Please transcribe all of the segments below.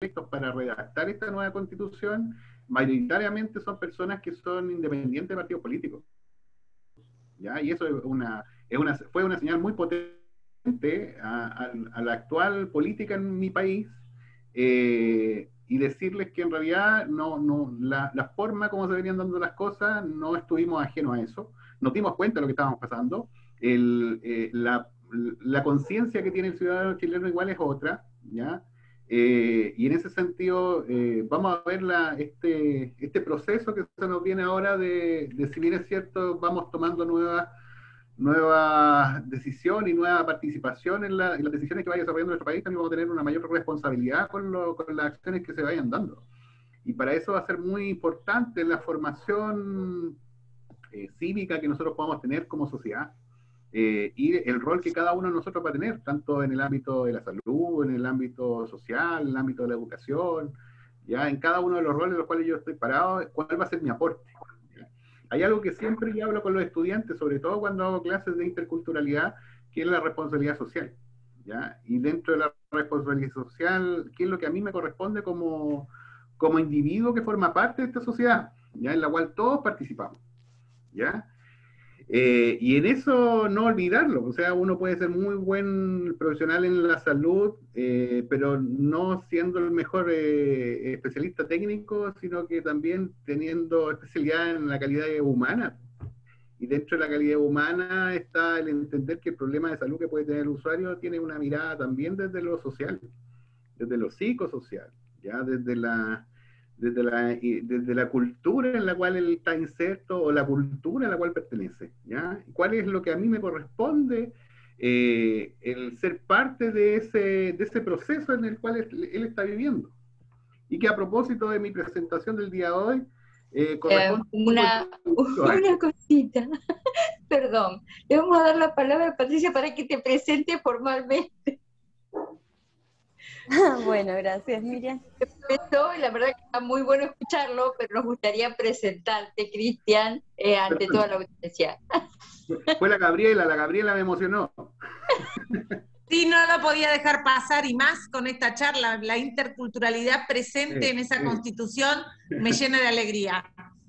electos para redactar esta nueva constitución, mayoritariamente son personas que son independientes de partidos políticos. ¿Ya? Y eso fue una señal muy potente a la actual política en mi país, y decirles que en realidad la forma como se venían dando las cosas, no estuvimos ajenos a eso, nos dimos cuenta de lo que estábamos pasando, la conciencia que tiene el ciudadano chileno igual es otra, ¿ya? Y en ese sentido, vamos a ver este proceso que se nos viene ahora de si bien es cierto, vamos tomando nuevas decisiones y nueva participación en las decisiones que vaya desarrollando nuestro país, también vamos a tener una mayor responsabilidad con las acciones que se vayan dando. Y para eso va a ser muy importante la formación cívica que nosotros podamos tener como sociedad, y el rol que cada uno de nosotros va a tener, tanto en el ámbito de la salud, en el ámbito social, en el ámbito de la educación, ya en cada uno de los roles en los cuales yo estoy parado, cuál va a ser mi aporte. ¿Ya? Hay algo que siempre yo hablo con los estudiantes, sobre todo cuando hago clases de interculturalidad, que es la responsabilidad social. ¿Ya? Y dentro de la responsabilidad social, ¿qué es lo que a mí me corresponde como individuo que forma parte de esta sociedad, ¿ya? En la cual todos participamos? ¿Ya? Y en eso no olvidarlo, o sea, uno puede ser muy buen profesional en la salud, pero no siendo el mejor especialista técnico, sino que también teniendo especialidad en la calidad humana. Y dentro de la calidad humana está el entender que el problema de salud que puede tener el usuario tiene una mirada también desde lo social, desde lo psicosocial, ya desde la cultura en la cual él está inserto o la cultura a la cual pertenece, ¿ya? ¿Cuál es lo que a mí me corresponde el ser parte de ese proceso en el cual él está viviendo? Y que a propósito de mi presentación del día de hoy, corresponde un poco a Una eso. cosita, perdón. Le vamos a dar la palabra a Patricia para que te presente formalmente. Bueno, gracias, Miriam. Y la verdad que está muy bueno escucharlo, pero nos gustaría presentarte, Cristian, ante toda la audiencia. Fue la Gabriela me emocionó. Sí, no lo podía dejar pasar, y más con esta charla, la interculturalidad presente en esa constitución me llena de alegría.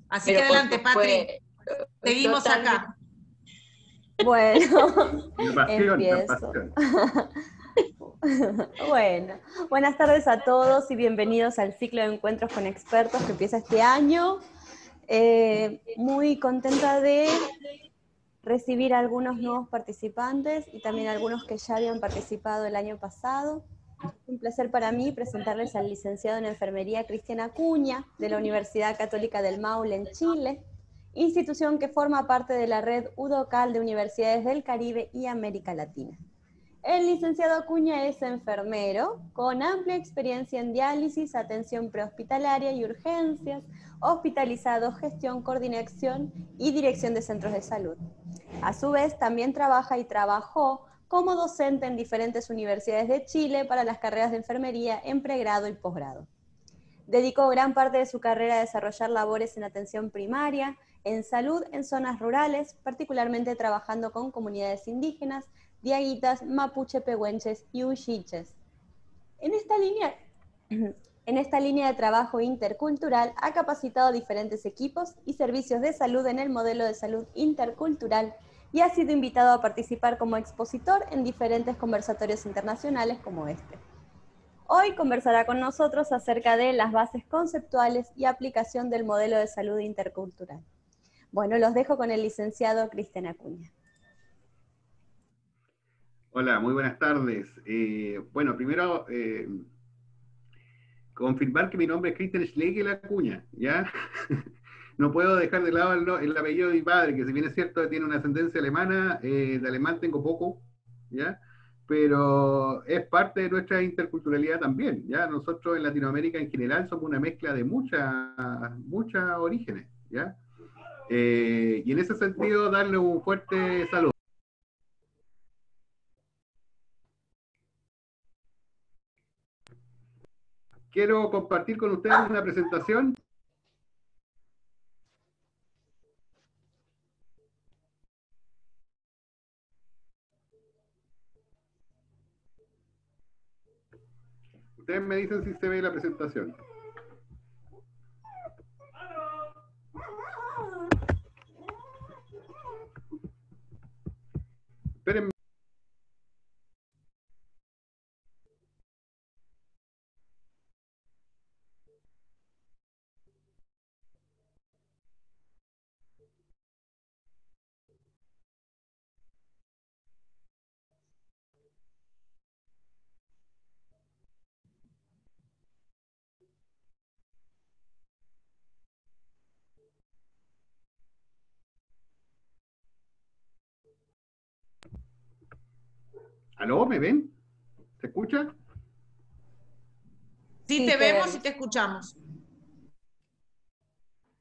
Así que adelante, Patri, seguimos acá. Bueno, La pasión, empiezo. Bueno, buenas tardes a todos y bienvenidos al ciclo de encuentros con expertos que empieza este año. Muy contenta de recibir a algunos nuevos participantes y también algunos que ya habían participado el año pasado. Un placer para mí presentarles al licenciado en Enfermería Cristian Acuña, de la Universidad Católica del Maule en Chile, institución que forma parte de la red UDOCAL de Universidades del Caribe y América Latina. El licenciado Acuña es enfermero, con amplia experiencia en diálisis, atención prehospitalaria y urgencias, hospitalizados, gestión, coordinación y dirección de centros de salud. A su vez, también trabaja y trabajó como docente en diferentes universidades de Chile para las carreras de enfermería en pregrado y posgrado. Dedicó gran parte de su carrera a desarrollar labores en atención primaria, en salud en zonas rurales, particularmente trabajando con comunidades indígenas, diaguitas, mapuche, pehuenches y huilliches. En esta línea de trabajo intercultural ha capacitado diferentes equipos y servicios de salud en el modelo de salud intercultural y ha sido invitado a participar como expositor en diferentes conversatorios internacionales como este. Hoy conversará con nosotros acerca de las bases conceptuales y aplicación del modelo de salud intercultural. Bueno, los dejo con el licenciado Cristian Acuña. Hola, muy buenas tardes. Bueno, primero confirmar que mi nombre es Cristian Schlegel Acuña, ¿ya? No puedo dejar de lado el apellido de mi padre, que si bien es cierto tiene una ascendencia alemana, de alemán tengo poco, ¿ya? Pero es parte de nuestra interculturalidad también, ¿ya? Nosotros en Latinoamérica en general somos una mezcla de muchas orígenes, ¿ya? Y en ese sentido darle un fuerte saludo. Quiero compartir con ustedes una presentación. Ustedes me dicen si se ve la presentación. Espérenme. ¿Aló? ¿Me ven? ¿Se escucha? Sí, te vemos y te escuchamos.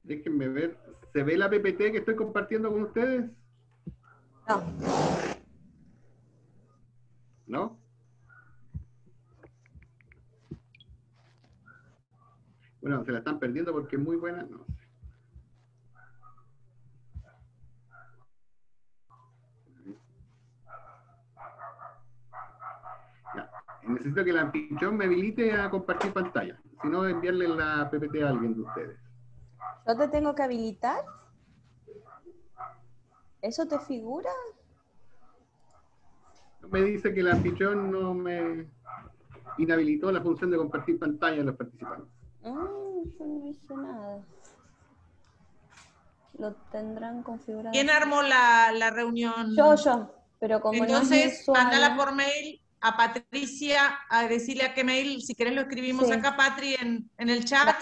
Déjenme ver. ¿Se ve la PPT que estoy compartiendo con ustedes? No. ¿No? Bueno, se la están perdiendo porque es muy buena. No sé. Ya. Necesito que el anfitrión me habilite a compartir pantalla. Si no, enviarle la PPT a alguien de ustedes. ¿Yo te tengo que habilitar? ¿Eso te figura? Me dice que el anfitrión no me inhabilitó la función de compartir pantalla a los participantes. Yo no hice nada. Lo tendrán configurado. ¿Quién armó la reunión? Yo. Pero como entonces, no es mi usuario... mandala por mail a Patricia, a decirle a qué mail, si querés lo escribimos Sí. acá, Patri, en el chat,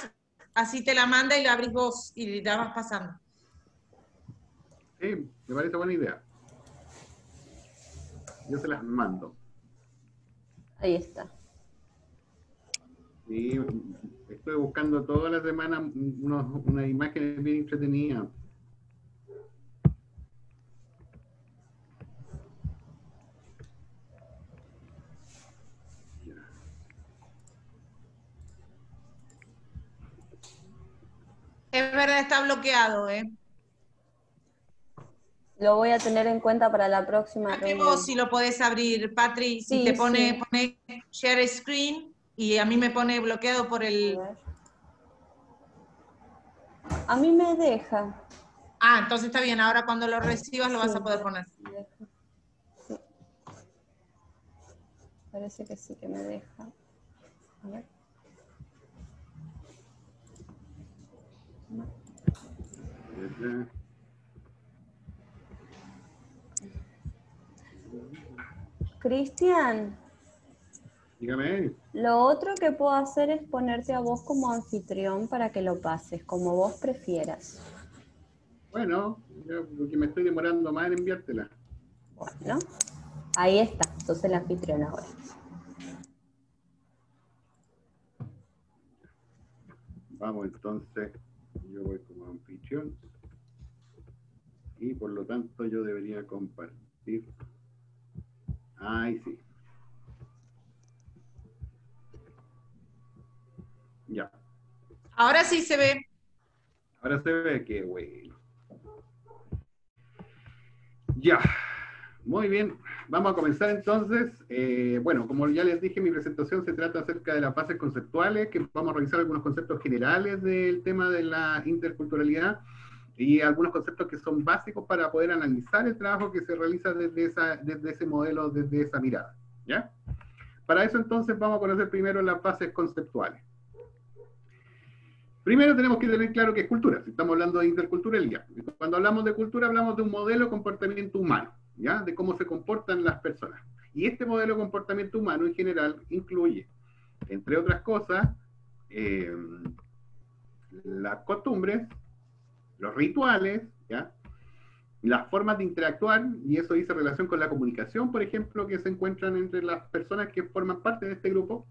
así te la manda y la abrís vos y la vas pasando. Sí, me parece buena idea. Yo se las mando. Ahí está. Sí, estoy buscando toda la semana unas imágenes bien entretenidas. Es verdad, está bloqueado, ¿eh? Lo voy a tener en cuenta para la próxima A que reunión. vos si lo podés abrir, Patri, si Sí, te pone sí. share screen y a mí me pone bloqueado por el... A ver. A mí me deja. Ah, entonces está bien, ahora cuando lo recibas lo vas Sí, a poder poner. sí. Parece que sí que me deja. A ver. Cristian, Dígame. lo otro que puedo hacer es ponerte a vos como anfitrión para que lo pases, como vos prefieras. Bueno, yo, porque me estoy demorando más en enviártela. Bueno, ahí está, sos el anfitrión ahora. Vamos entonces, yo voy como anfitrión y por lo tanto yo debería compartir. Ahí sí. Ya. Ahora sí se ve. Ahora se ve que bueno. Ya. Muy bien. Vamos a comenzar entonces. Bueno, como ya les dije, mi presentación se trata acerca de las bases conceptuales, que vamos a revisar algunos conceptos generales del tema de la interculturalidad y algunos conceptos que son básicos para poder analizar el trabajo que se realiza desde ese modelo, desde esa mirada. ¿Ya? Para eso entonces vamos a conocer primero las bases conceptuales. Primero tenemos que tener claro qué es cultura, si estamos hablando de interculturalidad. Cuando hablamos de cultura hablamos de un modelo de comportamiento humano, ¿ya? De cómo se comportan las personas. Y este modelo de comportamiento humano en general incluye, entre otras cosas, las costumbres, los rituales, ¿ya? Las formas de interactuar, y eso dice relación con la comunicación, por ejemplo, que se encuentran entre las personas que forman parte de este grupo,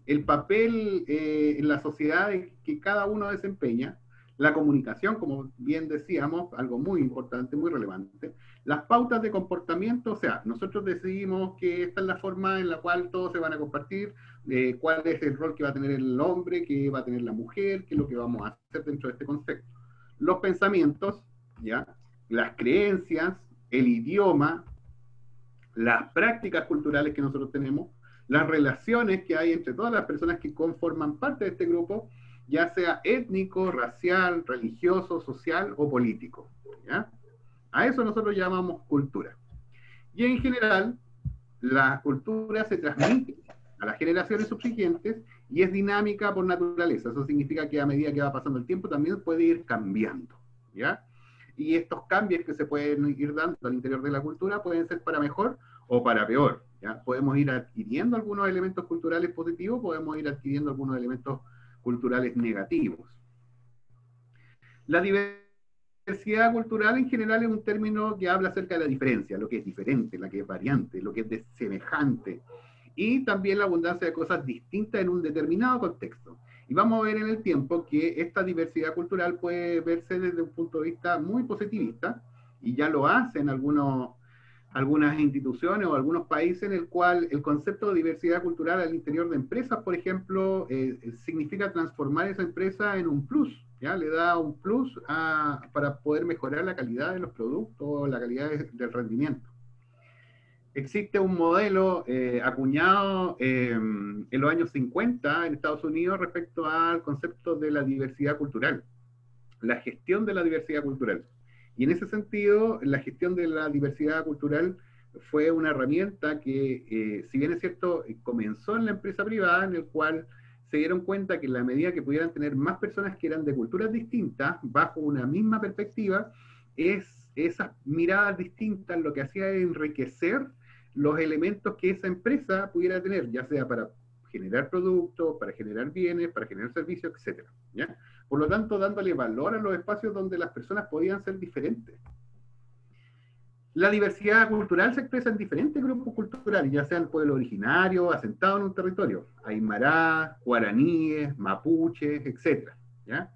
el papel en la sociedad que cada uno desempeña, la comunicación, como bien decíamos, algo muy importante, muy relevante, las pautas de comportamiento, o sea, nosotros decidimos que esta es la forma en la cual todos se van a compartir, cuál es el rol que va a tener el hombre, que va a tener la mujer, qué es lo que vamos a hacer dentro de este concepto. Los pensamientos, ¿ya? Las creencias, el idioma, las prácticas culturales que nosotros tenemos, las relaciones que hay entre todas las personas que conforman parte de este grupo, ya sea étnico, racial, religioso, social o político, ¿ya? A eso nosotros llamamos cultura. Y en general, la cultura se transmite a las generaciones subsiguientes y es dinámica por naturaleza. Eso significa que a medida que va pasando el tiempo también puede ir cambiando, ¿ya? Y estos cambios que se pueden ir dando al interior de la cultura pueden ser para mejor o para peor, ¿ya? Podemos ir adquiriendo algunos elementos culturales positivos, podemos ir adquiriendo algunos elementos culturales negativos. La diversidad cultural en general es un término que habla acerca de la diferencia, lo que es diferente, lo que es variante, lo que es semejante, y también la abundancia de cosas distintas en un determinado contexto. Y vamos a ver en el tiempo que esta diversidad cultural puede verse desde un punto de vista muy positivista, y ya lo hacen algunas instituciones o algunos países en el cual el concepto de diversidad cultural al interior de empresas, por ejemplo, significa transformar esa empresa en un plus, ¿ya? Le da un plus para poder mejorar la calidad de los productos, la calidad del rendimiento. Existe un modelo acuñado en los años 50 en Estados Unidos respecto al concepto de la diversidad cultural, la gestión de la diversidad cultural. Y en ese sentido, la gestión de la diversidad cultural fue una herramienta que, si bien es cierto, comenzó en la empresa privada, en el cual se dieron cuenta que en la medida que pudieran tener más personas que eran de culturas distintas, bajo una misma perspectiva, esas miradas distintas lo que hacía era enriquecer los elementos que esa empresa pudiera tener, ya sea para generar productos, para generar bienes, para generar servicios, etc. ¿Ya? Por lo tanto, dándole valor a los espacios donde las personas podían ser diferentes. La diversidad cultural se expresa en diferentes grupos culturales, ya sean pueblos originarios, asentados en un territorio, aymara, guaraníes, mapuches, etc. ¿Ya?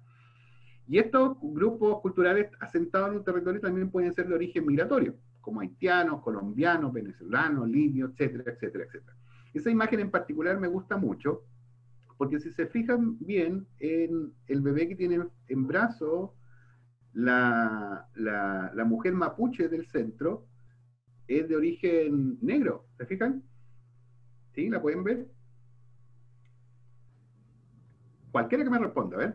Y estos grupos culturales asentados en un territorio también pueden ser de origen migratorio, como haitianos, colombianos, venezolanos, libios, etcétera, etcétera, etcétera. Esa imagen en particular me gusta mucho, porque si se fijan bien en el bebé que tiene en brazo la mujer mapuche del centro, es de origen negro, ¿se fijan? ¿Sí? ¿La pueden ver? Cualquiera que me responda, a ver.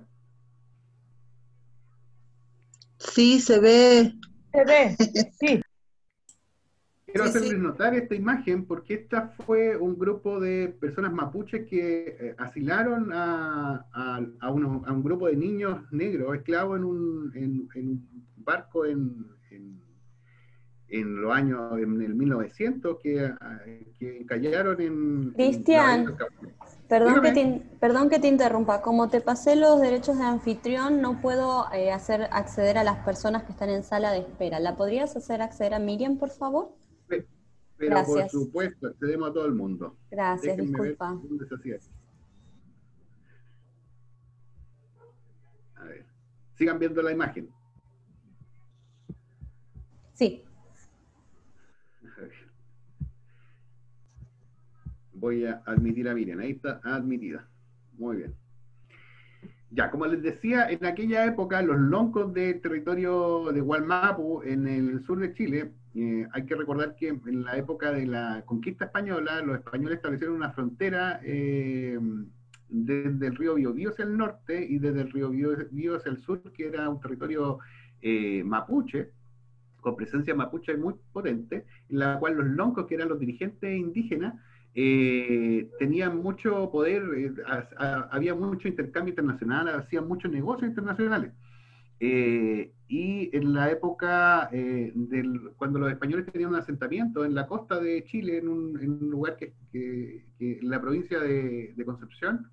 Sí, se ve. Se ve, sí. Quiero hacerles notar esta imagen porque esta fue un grupo de personas mapuches que asilaron a un grupo de niños negros, esclavos en un barco en los años, en el 1900, que encallaron en... Cristian, perdón que te interrumpa. Como te pasé los derechos de anfitrión, no puedo acceder a las personas que están en sala de espera. ¿La podrías hacer acceder a Miriam, por favor? Pero gracias. Por supuesto, accedemos a todo el mundo. Gracias, Déjenme disculpa. ver dónde se hacía. A ver. Sigan viendo la imagen. Sí. A ver. Voy a admitir a Miriam. Ahí está admitida. Muy bien. Ya, como les decía, en aquella época los loncos del territorio de Wallmapu, en el sur de Chile, hay que recordar que en la época de la conquista española, los españoles establecieron una frontera desde el río Biobío hacia el norte y desde el río Biobío hacia el sur, que era un territorio mapuche, con presencia mapuche muy potente, en la cual los loncos, que eran los dirigentes indígenas, tenían mucho poder, había mucho intercambio internacional, hacían muchos negocios internacionales. Y en la época cuando los españoles tenían un asentamiento en la costa de Chile, en un lugar que en la provincia de Concepción,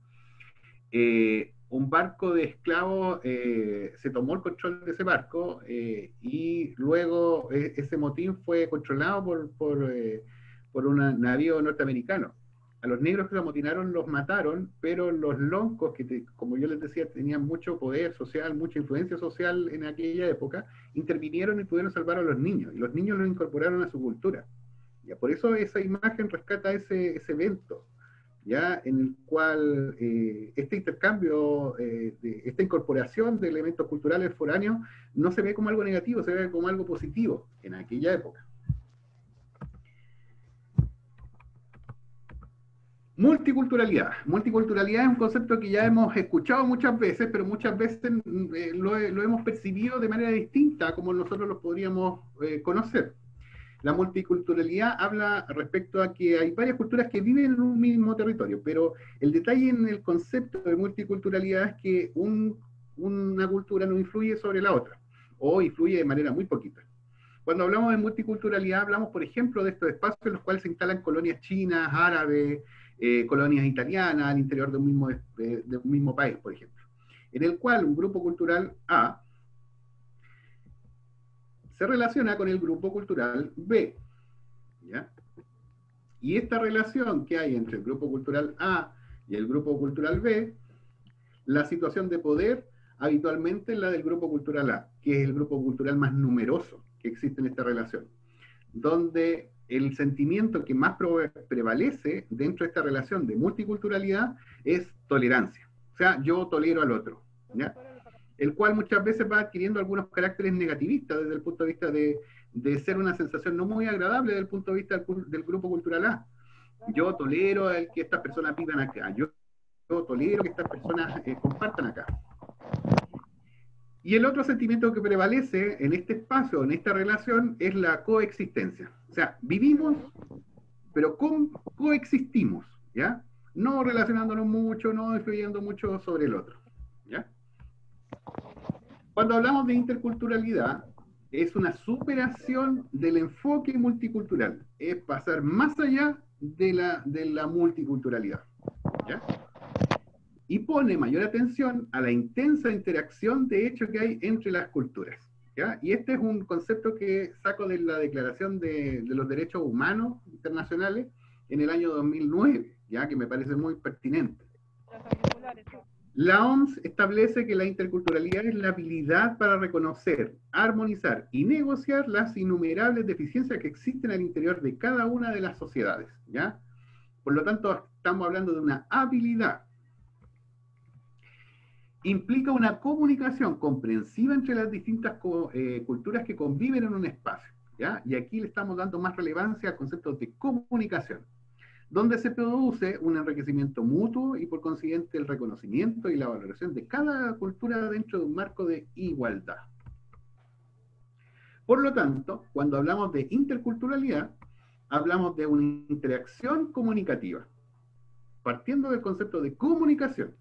un barco de esclavos se tomó el control de ese barco y luego ese motín fue controlado por un navío norteamericano. A los negros que lo amotinaron los mataron, pero los loncos, que como yo les decía, tenían mucho poder social, mucha influencia social en aquella época, intervinieron y pudieron salvar a los niños, y los niños los incorporaron a su cultura. Ya, por eso esa imagen rescata ese evento, ya, en el cual este intercambio, esta incorporación de elementos culturales foráneos no se ve como algo negativo, se ve como algo positivo en aquella época. Multiculturalidad. Multiculturalidad es un concepto que ya hemos escuchado muchas veces, pero muchas veces lo hemos percibido de manera distinta a como nosotros lo podríamos conocer. La multiculturalidad habla respecto a que hay varias culturas que viven en un mismo territorio, pero el detalle en el concepto de multiculturalidad es que una cultura no influye sobre la otra, o influye de manera muy poquita. Cuando hablamos de multiculturalidad, hablamos, por ejemplo, de estos espacios en los cuales se instalan colonias chinas, árabes, colonias italianas al interior de un mismo país, por ejemplo, en el cual un grupo cultural A se relaciona con el grupo cultural B, ¿ya? Y esta relación que hay entre el grupo cultural A y el grupo cultural B, la situación de poder habitualmente es la del grupo cultural A, que es el grupo cultural más numeroso que existe en esta relación, donde el sentimiento que más prevalece dentro de esta relación de multiculturalidad es tolerancia. O sea, yo tolero al otro, ¿ya? El cual muchas veces va adquiriendo algunos caracteres negativistas desde el punto de vista de ser una sensación no muy agradable desde el punto de vista del grupo cultural A. Yo tolero el que estas personas vivan acá, yo tolero que estas personas compartan acá. Y el otro sentimiento que prevalece en este espacio, en esta relación, es la coexistencia. O sea, vivimos, pero coexistimos, ¿ya? No relacionándonos mucho, no influyendo mucho sobre el otro, ¿ya? Cuando hablamos de interculturalidad, es una superación del enfoque multicultural, es pasar más allá de la multiculturalidad, ¿ya? Y pone mayor atención a la intensa interacción de hecho que hay entre las culturas, ¿ya? Y este es un concepto que saco de la Declaración de los Derechos Humanos Internacionales en el año 2009, ¿ya? Que me parece muy pertinente. La OMS establece que la interculturalidad es la habilidad para reconocer, armonizar y negociar las innumerables deficiencias que existen al interior de cada una de las sociedades, ¿ya? Por lo tanto, estamos hablando de una habilidad. Implica una comunicación comprensiva entre las distintas culturas que conviven en un espacio, ¿ya? Y aquí le estamos dando más relevancia al concepto de comunicación, donde se produce un enriquecimiento mutuo y por consiguiente el reconocimiento y la valoración de cada cultura dentro de un marco de igualdad. Por lo tanto, cuando hablamos de interculturalidad, hablamos de una interacción comunicativa, partiendo del concepto de comunicación,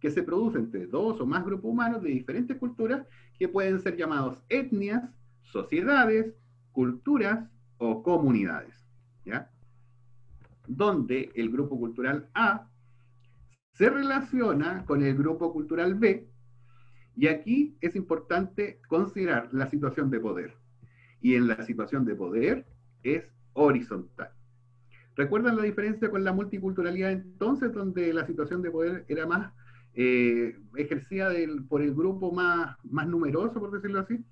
que se produce entre dos o más grupos humanos de diferentes culturas que pueden ser llamados etnias, sociedades, culturas o comunidades, ¿ya? Donde el grupo cultural A se relaciona con el grupo cultural B, y aquí es importante considerar la situación de poder. Y en la situación de poder es horizontal. ¿Recuerdan la diferencia con la multiculturalidad entonces, donde la situación de poder era más ejercida por el grupo más numeroso, por decirlo así?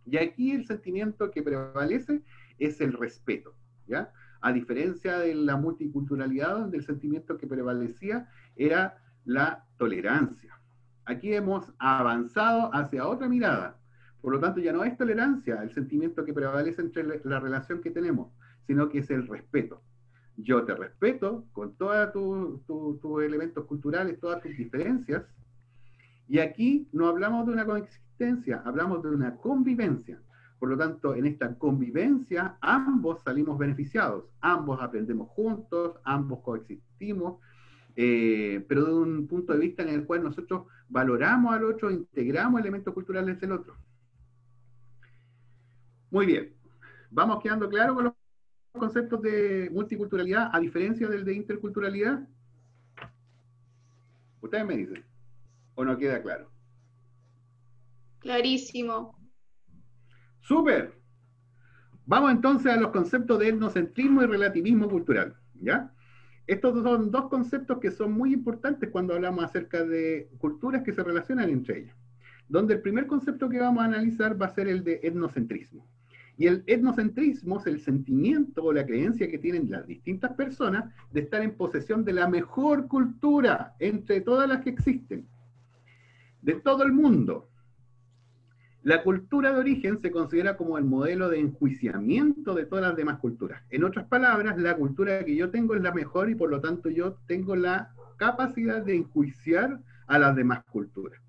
Y aquí el sentimiento que prevalece es el respeto, ¿ya? A diferencia de la multiculturalidad, donde el sentimiento que prevalecía era la tolerancia. Aquí hemos avanzado hacia otra mirada. Por lo tanto, ya no es tolerancia el sentimiento que prevalece entre la relación que tenemos, sino que es el respeto. Yo te respeto con todos tus elementos culturales, todas tus diferencias, y aquí no hablamos de una coexistencia, hablamos de una convivencia. Por lo tanto, en esta convivencia, ambos salimos beneficiados, ambos aprendemos juntos, ambos coexistimos, pero de un punto de vista en el cual nosotros valoramos al otro, integramos elementos culturales del otro. Muy bien, ¿vamos quedando claros con los conceptos de multiculturalidad a diferencia del de interculturalidad? Ustedes me dicen, ¿o no queda claro? Clarísimo. ¡Súper! Vamos entonces a los conceptos de etnocentrismo y relativismo cultural, ¿ya? Estos son dos conceptos que son muy importantes cuando hablamos acerca de culturas que se relacionan entre ellas, donde el primer concepto que vamos a analizar va a ser el de etnocentrismo. Y el etnocentrismo es el sentimiento o la creencia que tienen las distintas personas de estar en posesión de la mejor cultura entre todas las que existen, de todo el mundo. La cultura de origen se considera como el modelo de enjuiciamiento de todas las demás culturas. En otras palabras, la cultura que yo tengo es la mejor y por lo tanto yo tengo la capacidad de enjuiciar a las demás culturas.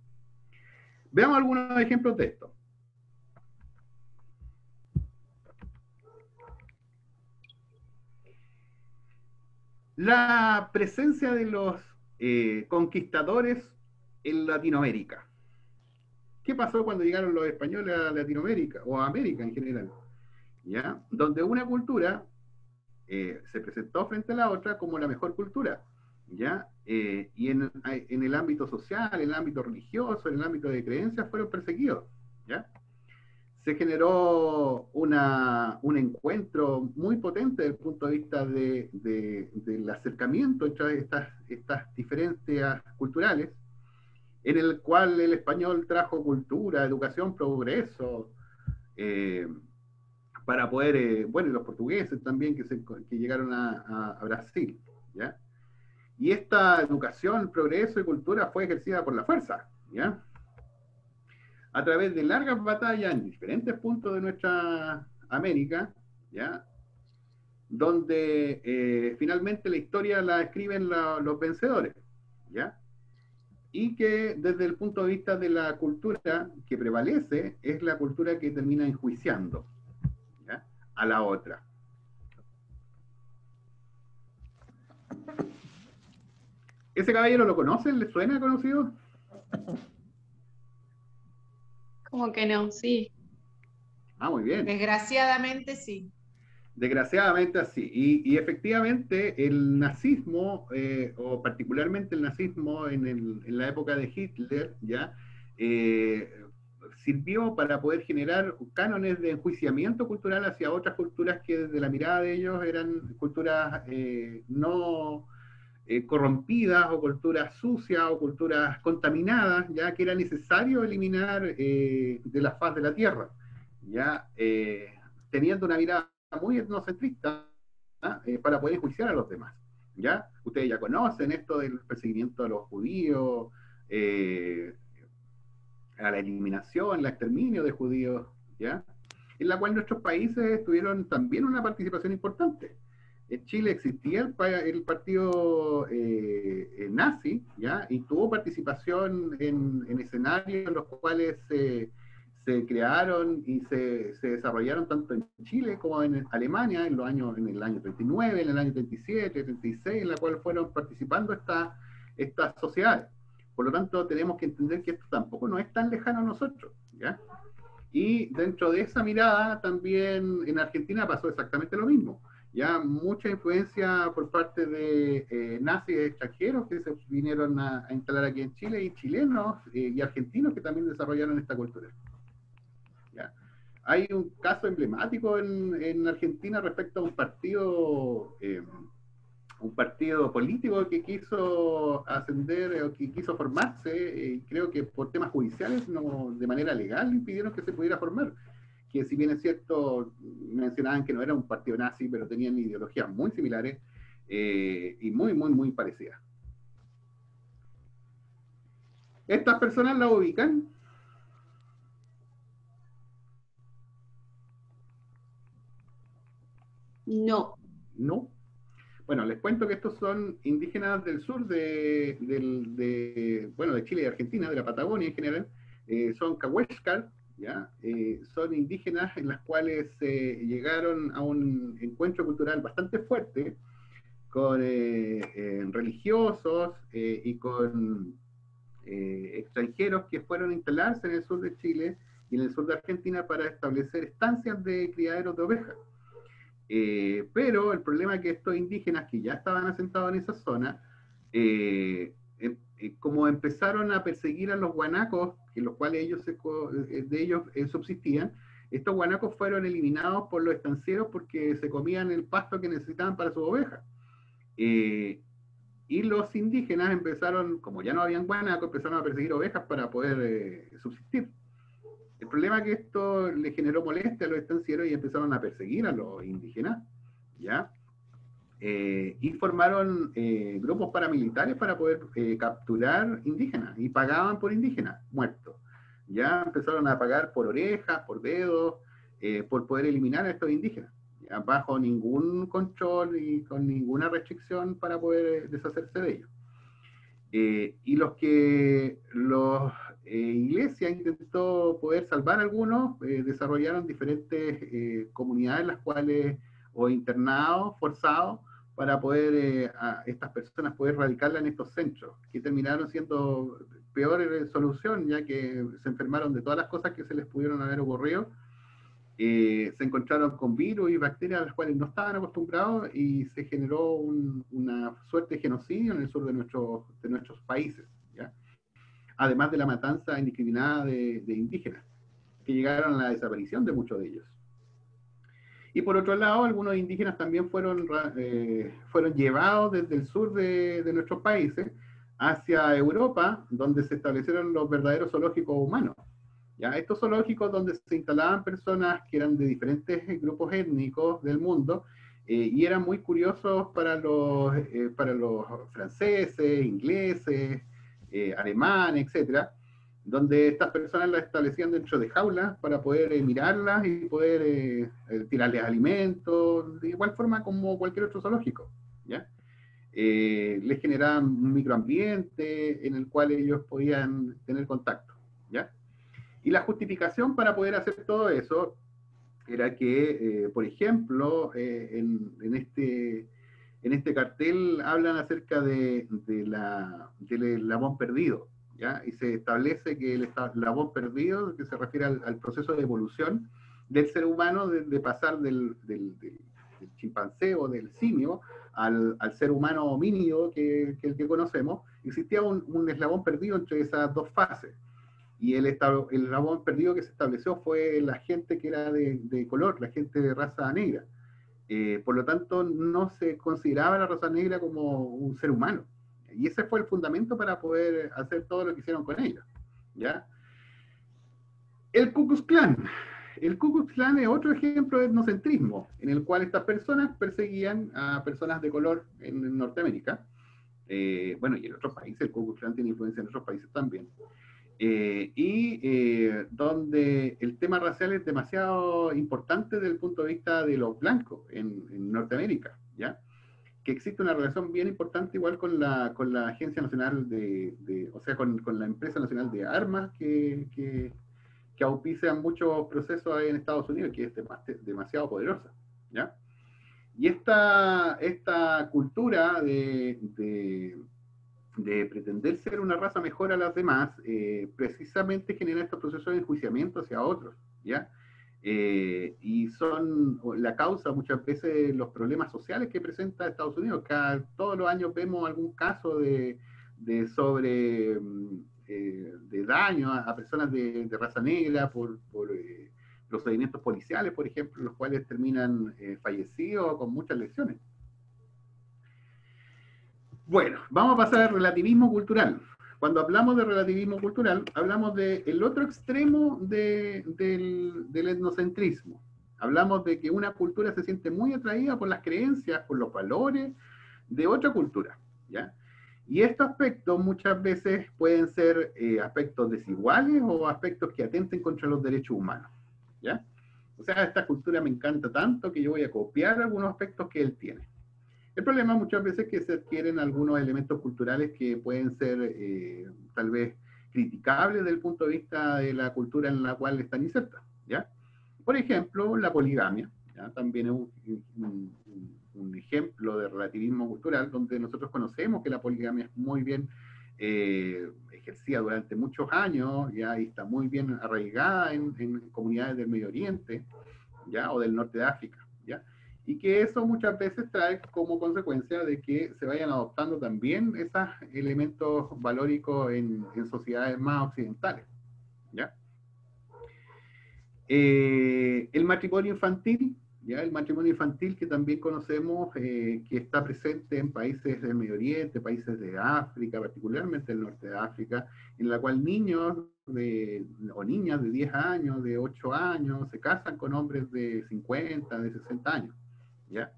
Veamos algunos ejemplos de esto. La presencia de los conquistadores en Latinoamérica. ¿Qué pasó cuando llegaron los españoles a Latinoamérica, o a América en general? ¿Ya? Donde una cultura se presentó frente a la otra como la mejor cultura, ¿ya? Y en el ámbito social, en el ámbito religioso, en el ámbito de creencias, fueron perseguidos, ¿ya? Se generó un encuentro muy potente desde el punto de vista del acercamiento entre estas diferencias culturales, en el cual el español trajo cultura, educación, progreso, para poder, bueno, y los portugueses también que llegaron a Brasil, ¿ya? Y esta educación, progreso y cultura fue ejercida por la fuerza, ¿ya? A través de largas batallas en diferentes puntos de nuestra América, ¿ya? Donde finalmente la historia la escriben los vencedores, ¿ya? Y que desde el punto de vista de la cultura que prevalece, es la cultura que termina enjuiciando, ¿ya?, a la otra. ¿Ese caballero lo conocen? ¿Le suena conocido? ¿Cómo que no? Sí. Ah, muy bien. Desgraciadamente sí. Desgraciadamente así. Y efectivamente el nazismo, o particularmente el nazismo en la época de Hitler, ¿ya? Sirvió para poder generar cánones de enjuiciamiento cultural hacia otras culturas que desde la mirada de ellos eran culturas no corrompidas, o culturas sucias, o culturas contaminadas, ya que era necesario eliminar de la faz de la tierra, ya teniendo una mirada muy etnocentrista, para poder enjuiciar a los demás, ¿ya? Ustedes ya conocen esto del perseguimiento de los judíos, a la eliminación, el exterminio de judíos, ¿ya? En la cual nuestros países tuvieron también una participación importante. En Chile existía el partido nazi, ¿ya? Y tuvo participación en escenarios en los cuales se crearon y se desarrollaron tanto en Chile como en Alemania en el año 39, en el año 37, 36, en la cual fueron participando estas sociedades. Por lo tanto, tenemos que entender que esto tampoco no es tan lejano a nosotros, ¿ya? Y dentro de esa mirada también en Argentina pasó exactamente lo mismo. Ya mucha influencia por parte de nazis extranjeros que se vinieron a instalar aquí en Chile, y chilenos y argentinos que también desarrollaron esta cultura. ¿Ya? Hay un caso emblemático en Argentina respecto a un partido político que quiso ascender o que quiso formarse, creo que por temas judiciales, no, de manera legal, impidieron que se pudiera formar. Que si bien es cierto, mencionaban que no era un partido nazi, pero tenían ideologías muy similares y muy, muy, muy parecidas. ¿Estas personas la ubican? No. No. Bueno, les cuento que estos son indígenas del sur de Chile y Argentina, de la Patagonia en general. Son cahuéscar, ¿ya? Son indígenas en las cuales llegaron a un encuentro cultural bastante fuerte con religiosos y con extranjeros que fueron a instalarse en el sur de Chile y en el sur de Argentina para establecer estancias de criaderos de ovejas. Pero el problema es que estos indígenas que ya estaban asentados en esa zona, como empezaron a perseguir a los guanacos, en los cuales ellos subsistían, estos guanacos fueron eliminados por los estancieros porque se comían el pasto que necesitaban para sus ovejas. Y los indígenas empezaron, como ya no habían guanacos, empezaron a perseguir ovejas para poder subsistir. El problema es que esto le generó molestia a los estancieros y empezaron a perseguir a los indígenas, ¿ya? Y formaron grupos paramilitares para poder capturar indígenas, y pagaban por indígenas muertos, ya empezaron a pagar por orejas, por dedos, por poder eliminar a estos indígenas, ya, bajo ningún control y con ninguna restricción para poder deshacerse de ellos. Y los Iglesia intentó poder salvar algunos, desarrollaron diferentes comunidades, las cuales, o internados, forzados, para poder a estas personas poder radicarlas en estos centros, que terminaron siendo peor solución, ya que se enfermaron de todas las cosas que se les pudieron haber ocurrido. Se encontraron con virus y bacterias a las cuales no estaban acostumbrados y se generó una suerte de genocidio en el sur de nuestros países, ¿ya? Además de la matanza indiscriminada de indígenas, que llegaron a la desaparición de muchos de ellos. Y por otro lado, algunos indígenas también fueron llevados desde el sur de nuestros países hacia Europa, donde se establecieron los verdaderos zoológicos humanos. ¿Ya? Estos zoológicos donde se instalaban personas que eran de diferentes grupos étnicos del mundo, y eran muy curiosos para los franceses, ingleses, alemanes, etcétera, donde estas personas las establecían dentro de jaulas para poder mirarlas y poder tirarles alimentos, de igual forma como cualquier otro zoológico, ¿ya? Les generaban un microambiente en el cual ellos podían tener contacto, ¿ya? Y la justificación para poder hacer todo eso era que, por ejemplo, en este cartel hablan acerca del eslabón perdido, ¿ya? Y se establece que el eslabón perdido, que se refiere al proceso de evolución del ser humano, de pasar del chimpancé o del simio al ser humano homínido que el que conocemos, existía un eslabón perdido entre esas dos fases. Y el eslabón perdido que se estableció fue la gente que era de color, la gente de raza negra. Por lo tanto, no se consideraba la raza negra como un ser humano. Y ese fue el fundamento para poder hacer todo lo que hicieron con ellos, ¿ya? El Ku Klux Klan. El Ku Klux Klan es otro ejemplo de etnocentrismo, en el cual estas personas perseguían a personas de color en Norteamérica. Bueno, y en otros países, el Ku Klux Klan tiene influencia en otros países también. Donde el tema racial es demasiado importante desde el punto de vista de los blancos en Norteamérica, ¿ya? Que existe una relación bien importante igual con la Agencia Nacional o sea, con la Empresa Nacional de Armas que auspician muchos procesos ahí en Estados Unidos, que es demasiado poderosa, ¿ya? Y esta cultura de pretender ser una raza mejor a las demás, precisamente genera estos procesos de enjuiciamiento hacia otros, ¿ya? Y son la causa muchas veces de los problemas sociales que presenta Estados Unidos. Todos los años vemos algún caso de daño a personas de raza negra por procedimientos policiales, por ejemplo, los cuales terminan fallecidos con muchas lesiones. Bueno, vamos a pasar al relativismo cultural. Cuando hablamos de relativismo cultural, hablamos del otro extremo del etnocentrismo. Hablamos de que una cultura se siente muy atraída por las creencias, por los valores de otra cultura, ¿ya? Y estos aspectos muchas veces pueden ser aspectos desiguales o aspectos que atenten contra los derechos humanos, ¿ya? O sea, esta cultura me encanta tanto que yo voy a copiar algunos aspectos que él tiene. El problema muchas veces es que se adquieren algunos elementos culturales que pueden ser tal vez criticables desde el punto de vista de la cultura en la cual están insertas, ¿ya? Por ejemplo, la poligamia, ¿ya? También es un ejemplo de relativismo cultural, donde nosotros conocemos que la poligamia es muy bien ejercida durante muchos años, ¿ya? Y está muy bien arraigada en comunidades del Medio Oriente, ¿ya? O del norte de África, ¿ya? Y que eso muchas veces trae como consecuencia de que se vayan adoptando también esos elementos valóricos en sociedades más occidentales, ¿ya? El matrimonio infantil, ¿ya? El matrimonio infantil que también conocemos, que está presente en países del Medio Oriente, países de África, particularmente el norte de África, en la cual niños o niñas de 10 años, de 8 años, se casan con hombres de 50, de 60 años, ¿ya?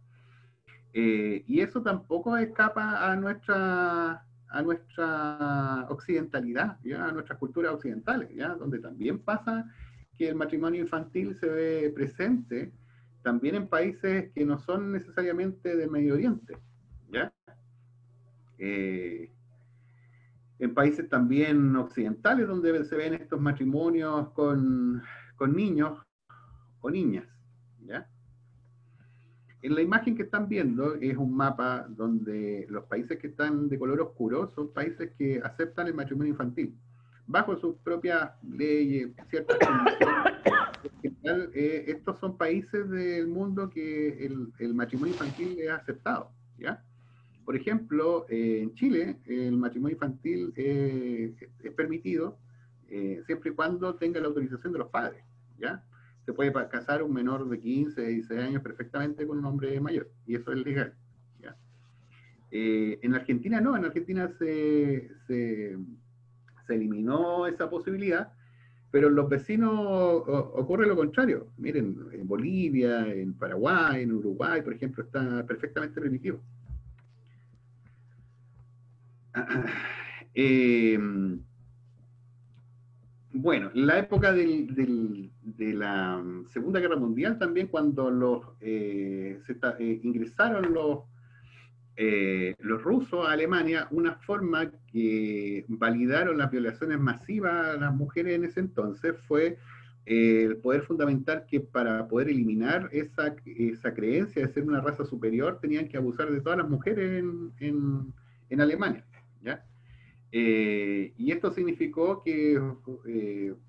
Y eso tampoco escapa a a nuestra occidentalidad, ¿ya? A nuestras culturas occidentales, ¿ya? Donde también pasa que el matrimonio infantil se ve presente también en países que no son necesariamente del Medio Oriente, ¿ya? En países también occidentales donde se ven estos matrimonios con niños o niñas, ¿ya? En la imagen que están viendo es un mapa donde los países que están de color oscuro son países que aceptan el matrimonio infantil, bajo sus propias leyes, ciertas condiciones. Estos son países del mundo que el matrimonio infantil es aceptado, ¿ya? Por ejemplo, en Chile el matrimonio infantil es permitido siempre y cuando tenga la autorización de los padres, ¿ya? Se puede casar un menor de 15, 16 años perfectamente con un hombre mayor, y eso es legal, ¿ya? En Argentina no, en Argentina se eliminó esa posibilidad, pero en los vecinos ocurre lo contrario. Miren, en Bolivia, en Paraguay, en Uruguay, por ejemplo, está perfectamente permitido. Bueno, en la época de la Segunda Guerra Mundial también, cuando ingresaron los rusos a Alemania, una forma que validaron las violaciones masivas a las mujeres en ese entonces fue el poder fundamentar que para poder eliminar esa creencia de ser una raza superior tenían que abusar de todas las mujeres en Alemania, ¿ya? Y esto significó que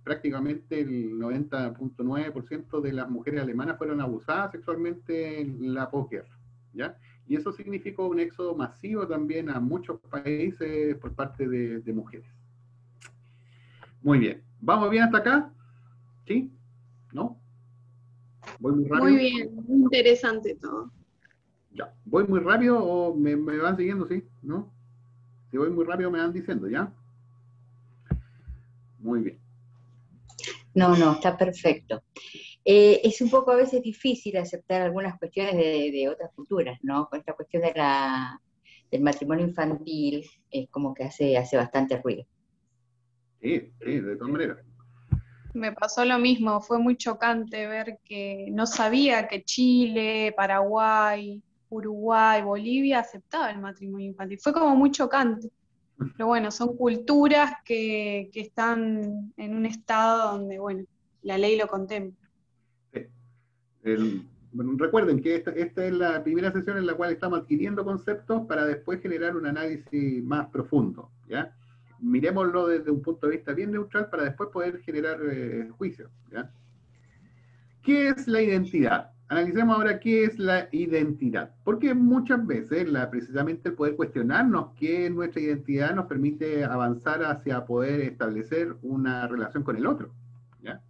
prácticamente el 90.9% de las mujeres alemanas fueron abusadas sexualmente en la posguerra, ¿ya? Y eso significó un éxodo masivo también a muchos países por parte de mujeres. Muy bien. ¿Vamos bien hasta acá? ¿Sí? ¿No? ¿Voy muy rápido? Muy bien, muy interesante todo. Ya. ¿Voy muy rápido o me van siguiendo, sí? ¿No? Si voy muy rápido me van diciendo, ¿ya? Muy bien. No, está perfecto. Es un poco a veces difícil aceptar algunas cuestiones de otras culturas, ¿no? Esta cuestión del matrimonio infantil es como que hace bastante ruido. Sí, de todas maneras. Me pasó lo mismo, fue muy chocante ver que no sabía que Chile, Paraguay, Uruguay, Bolivia aceptaba el matrimonio infantil. Fue como muy chocante. Pero bueno, son culturas que están en un estado donde, bueno, la ley lo contempla. Bueno, recuerden que esta es la primera sesión en la cual estamos adquiriendo conceptos para después generar un análisis más profundo, ¿ya? Miremoslo desde un punto de vista bien neutral para después poder generar juicios, ¿ya? ¿Qué es la identidad? Analicemos ahora qué es la identidad. Porque muchas veces precisamente el poder cuestionarnos qué es nuestra identidad nos permite avanzar hacia poder establecer una relación con el otro, ¿ya?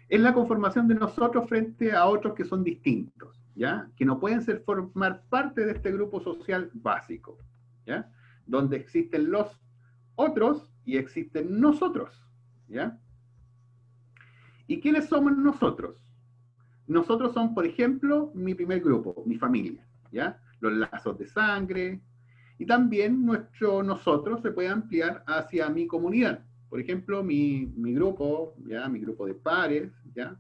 Es la conformación de nosotros frente a otros que son distintos, ¿ya? Que no pueden formar parte de este grupo social básico, ¿ya? Donde existen los otros y existen nosotros, ¿ya? ¿Y quiénes somos nosotros? Nosotros somos, por ejemplo, mi primer grupo, mi familia, ¿ya? Los lazos de sangre, y también nosotros se puede ampliar hacia mi comunidad. Por ejemplo, mi grupo, ¿ya? Mi grupo de pares, ¿ya?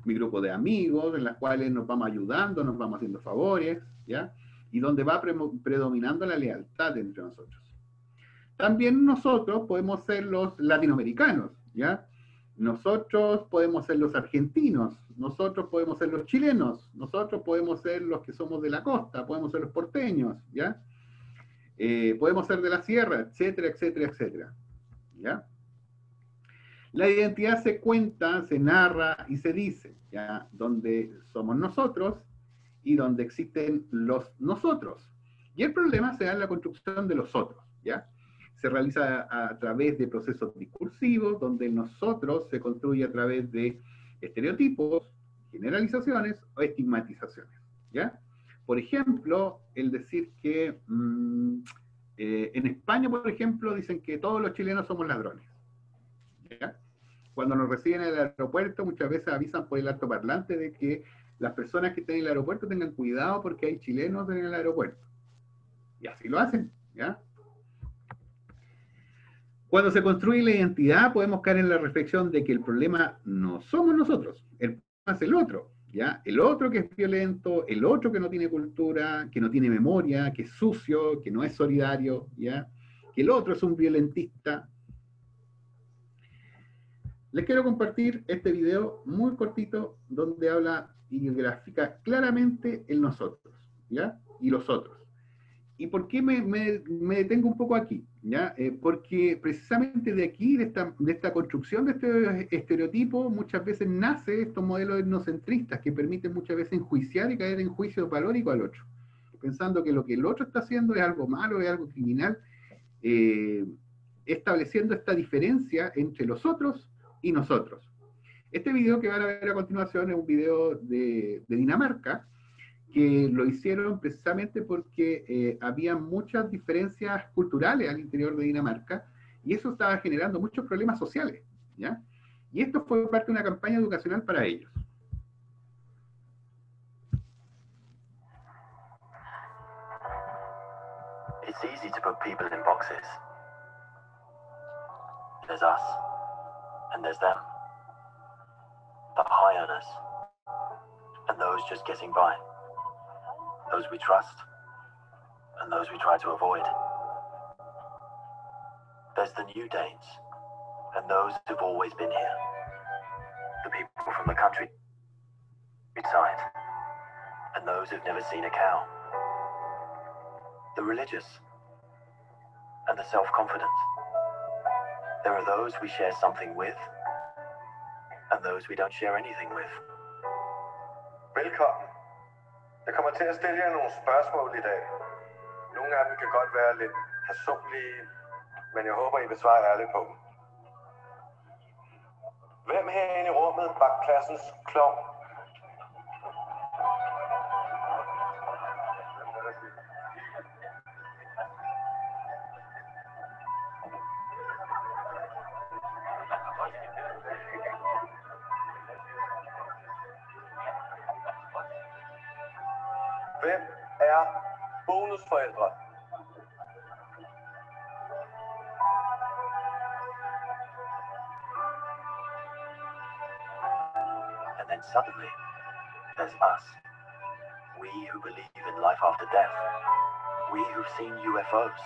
Mi grupo de amigos, en las cuales nos vamos ayudando, nos vamos haciendo favores, ¿ya? Y donde va predominando la lealtad entre nosotros. También nosotros podemos ser los latinoamericanos, ¿ya? Nosotros podemos ser los argentinos, nosotros podemos ser los chilenos, nosotros podemos ser los que somos de la costa, podemos ser los porteños, ¿ya? Podemos ser de la sierra, etcétera, etcétera, etcétera, ¿ya? La identidad se cuenta, se narra y se dice, ¿ya? Donde somos nosotros y donde existen los nosotros. Y el problema se da en la construcción de los otros, ¿ya? Se realiza a través de procesos discursivos, donde el nosotros se construye a través de estereotipos, generalizaciones o estigmatizaciones, ¿ya? Por ejemplo, el decir que en España, por ejemplo, dicen que todos los chilenos somos ladrones, ¿ya? Cuando nos reciben en el aeropuerto, muchas veces avisan por el altoparlante de que las personas que estén en el aeropuerto tengan cuidado porque hay chilenos en el aeropuerto. Y así lo hacen, ¿ya? Cuando se construye la identidad, podemos caer en la reflexión de que el problema no somos nosotros, el problema es el otro, ¿ya? El otro que es violento, el otro que no tiene cultura, que no tiene memoria, que es sucio, que no es solidario, ¿ya? Que el otro es un violentista. Les quiero compartir este video muy cortito donde habla y grafica claramente el nosotros, ¿ya? Y los otros. ¿Y por qué me detengo un poco aquí? ¿Ya? Porque precisamente de aquí, de esta construcción de este estereotipo, muchas veces nace estos modelos etnocentristas que permiten muchas veces enjuiciar y caer en juicio valórico al otro, pensando que lo que el otro está haciendo es algo malo, es algo criminal, estableciendo esta diferencia entre los otros y nosotros. Este video que van a ver a continuación es un video de Dinamarca, que lo hicieron precisamente porque había muchas diferencias culturales al interior de Dinamarca y eso estaba generando muchos problemas sociales, ¿ya? Y esto fue parte de una campaña educacional para ellos. It's easy to put people in boxes. There's us, and there's them. The high earners, and those just getting by. Those we trust, and those we try to avoid. There's the new Danes, and those who've always been here. The people from the countryside, and those who've never seen a cow. The religious, and the self-confident. There are those we share something with, and those we don't share anything with. Velkommen. Jeg kommer til at stille jer nogle spørgsmål i dag. Nogle af dem kan godt være lidt personlige, men jeg håber, I vil svare ærligt på dem. Hvem herinde i rummet var klassens klovn? Hvem er bonusforældre? And then suddenly, there's us. We who believe in life after death. We who've seen UFOs.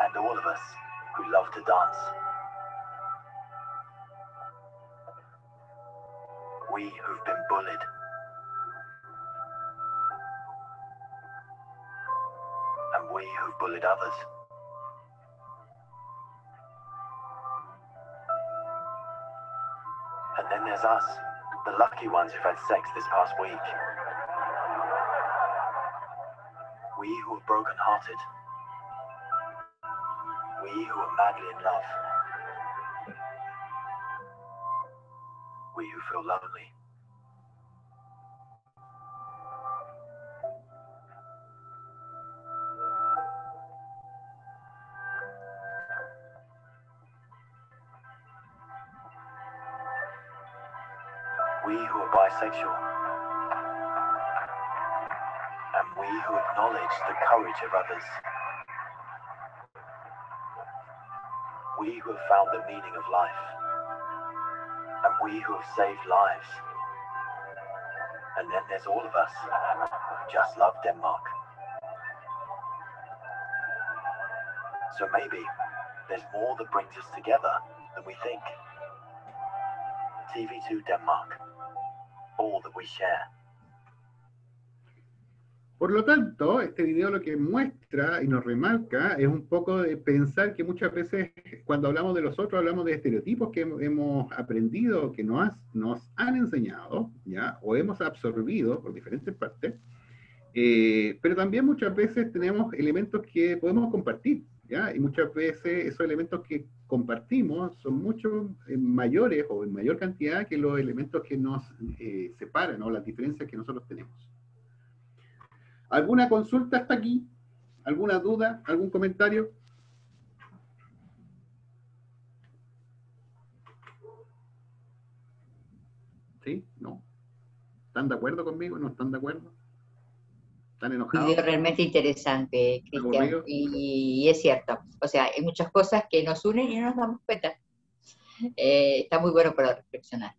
And all of us who love to dance. We who've been bullied. And we who've bullied others. And then there's us, the lucky ones who've had sex this past week. We who are broken-hearted. We who are madly in love. We who feel lonely. We who are bisexual, and we who acknowledge the courage of others. We who have found the meaning of life, and we who have saved lives. And then there's all of us who just love Denmark. So maybe there's more that brings us together than we think. TV2 Denmark. All that we share. Por lo tanto, este video lo que muestra y nos remarca es un poco de pensar que muchas veces cuando hablamos de los otros hablamos de estereotipos que hemos aprendido, que nos han enseñado, ¿ya? O hemos absorbido por diferentes partes, pero también muchas veces tenemos elementos que podemos compartir, ¿ya? Y muchas veces esos elementos que compartimos son mucho mayores o en mayor cantidad que los elementos que nos separan o las diferencias que nosotros tenemos. ¿Alguna consulta hasta aquí? ¿Alguna duda? ¿Algún comentario? ¿Sí? ¿No? ¿Están de acuerdo conmigo? ¿No están de acuerdo? tan Un enojados. video realmente interesante, Cristian, Aburrido. y es cierto. O sea, hay muchas cosas que nos unen y no nos damos cuenta. Está muy bueno para reflexionar.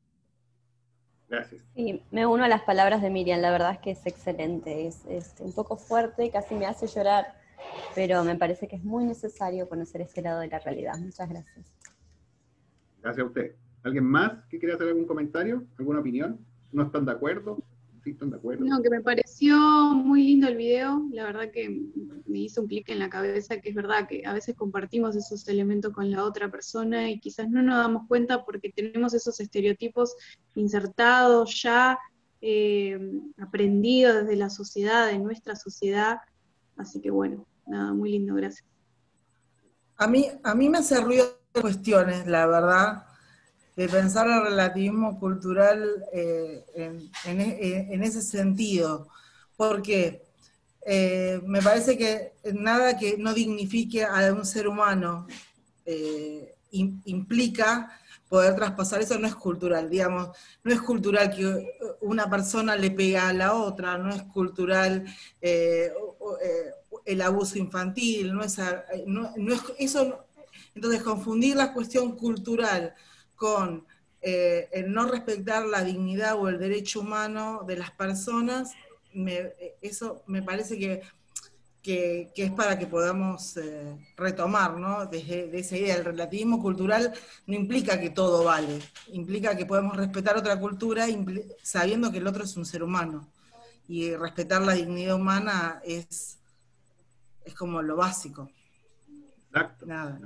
Gracias. Y me uno a las palabras de Miriam, la verdad es que es excelente, es un poco fuerte, casi me hace llorar, pero me parece que es muy necesario conocer este lado de la realidad. Muchas gracias. Gracias a usted. ¿Alguien más que quiera hacer algún comentario? ¿Alguna opinión? ¿No están de acuerdo? ¿Sí están de acuerdo? No, que me pareció muy lindo el video, la verdad que me hizo un clic en la cabeza, que es verdad que a veces compartimos esos elementos con la otra persona y quizás no nos damos cuenta porque tenemos esos estereotipos insertados ya, aprendidos desde la sociedad, de nuestra sociedad, así que bueno, nada, muy lindo, gracias. A mí me hace ruido cuestiones, la verdad, de pensar el relativismo cultural en ese sentido, porque me parece que nada que no dignifique a un ser humano implica poder traspasar, eso no es cultural, digamos, no es cultural que una persona le pega a la otra, no es cultural el abuso infantil, no es eso. Entonces, confundir la cuestión cultural con el no respetar la dignidad o el derecho humano de las personas, eso me parece que es para que podamos retomar, ¿no? Desde esa idea. El relativismo cultural no implica que todo vale, implica que podemos respetar otra cultura sabiendo que el otro es un ser humano. Y respetar la dignidad humana es como lo básico. Exacto. Nada.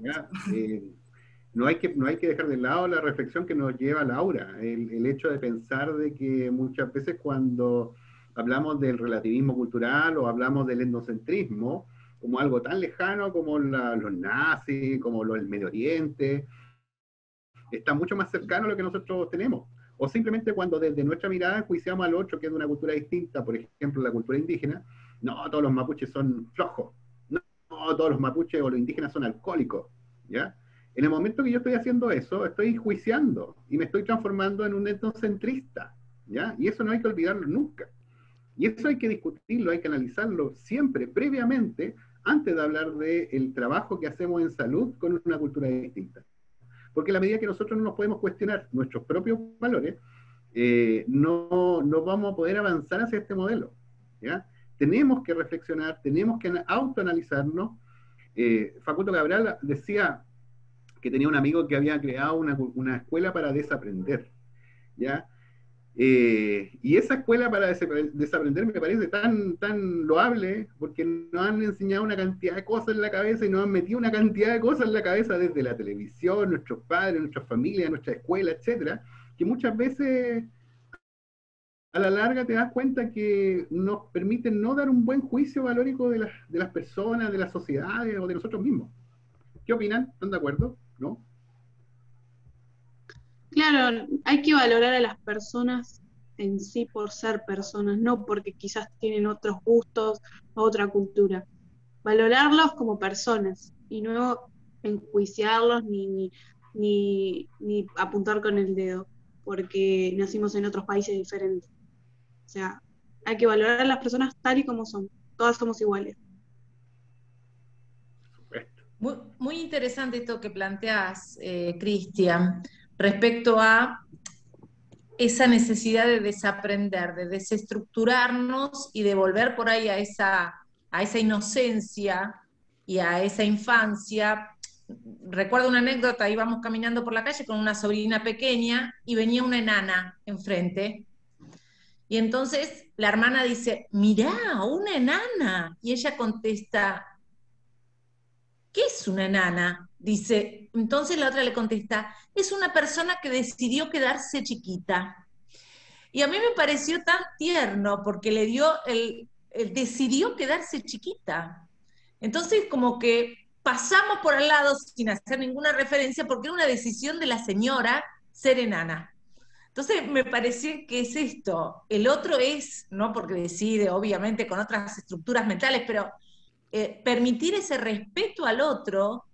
No hay que dejar de lado la reflexión que nos lleva Laura, el hecho de pensar de que muchas veces cuando hablamos del relativismo cultural o hablamos del etnocentrismo, como algo tan lejano como los nazis, como el Medio Oriente, está mucho más cercano a lo que nosotros tenemos. O simplemente cuando desde nuestra mirada enjuiciamos al otro que es de una cultura distinta, por ejemplo la cultura indígena, no, todos los mapuches son flojos, no, todos los mapuches o los indígenas son alcohólicos, ¿ya? En el momento que yo estoy haciendo eso, estoy enjuiciando y me estoy transformando en un etnocentrista, ¿ya? Y eso no hay que olvidarlo nunca. Y eso hay que discutirlo, hay que analizarlo siempre, previamente, antes de hablar del trabajo que hacemos en salud con una cultura distinta. Porque a la medida que nosotros no nos podemos cuestionar nuestros propios valores, no vamos a poder avanzar hacia este modelo, ¿ya? Tenemos que reflexionar, tenemos que autoanalizarnos. Facundo Cabral decía que tenía un amigo que había creado una escuela para desaprender, ¿ya? Y esa escuela para desaprender me parece tan loable, porque nos han enseñado una cantidad de cosas en la cabeza y nos han metido una cantidad de cosas en la cabeza desde la televisión, nuestros padres, nuestras familias, nuestra escuela, etcétera, que muchas veces a la larga te das cuenta que nos permiten no dar un buen juicio valórico de las personas, de las sociedades o de nosotros mismos. ¿Qué opinan? ¿Están de acuerdo? ¿No? Claro, hay que valorar a las personas en sí por ser personas, no porque quizás tienen otros gustos o otra cultura. Valorarlos como personas y no enjuiciarlos ni apuntar con el dedo, porque nacimos en otros países diferentes. O sea, hay que valorar a las personas tal y como son. Todas somos iguales. Muy, muy interesante esto que planteas, Cristian, respecto a esa necesidad de desaprender, de desestructurarnos y de volver por ahí a esa inocencia y a esa infancia. Recuerdo una anécdota, íbamos caminando por la calle con una sobrina pequeña y venía una enana enfrente. Y entonces la hermana dice, mirá, una enana. Y ella contesta, ¿qué es una enana? Dice, entonces la otra le contesta, es una persona que decidió quedarse chiquita. Y a mí me pareció tan tierno porque le dio decidió quedarse chiquita. Entonces como que pasamos por al lado sin hacer ninguna referencia porque era una decisión de la señora ser enana. Entonces me pareció que es esto. El otro es, no porque decide, obviamente, con otras estructuras mentales, pero permitir ese respeto al otro,